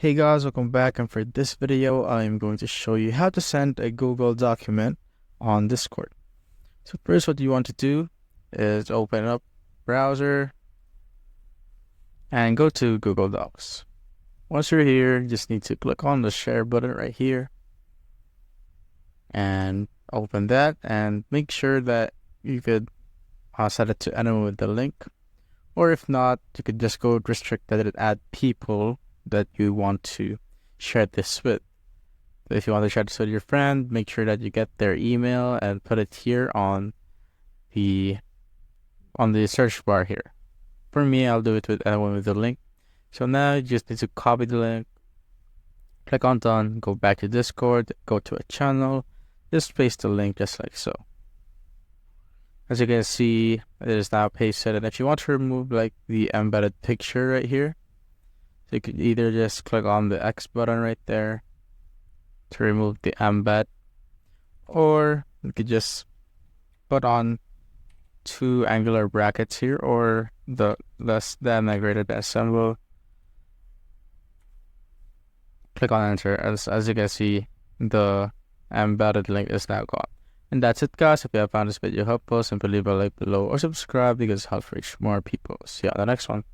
Hey guys, welcome back, and for this video I'm going to show you how to send a Google document on Discord. So first, what you want to do is open up browser and go to Google Docs. Once you're here, you just need to click on the share button right here and open that, and make sure that you could set it to anyone with the link, or if not, you could just go restricted and add people that you want to share this with. So if you want to share this with your friend, make sure that you get their email and put it here on the search bar here. For me, I'll do it with anyone with the link. So now you just need to copy the link, click on done, go back to Discord, go to a channel, just paste the link just like so. As you can see, it is now pasted, and if you want to remove like the embedded picture right here, so you could either just click on the X button right there to remove the embed, or you could just put on two angular brackets here, or the migrated symbol. Click on enter. As you can see, the embedded link is now gone. And that's it, guys. If you have found this video helpful, simply leave a like below or subscribe because it helps reach more people. See you on the next one.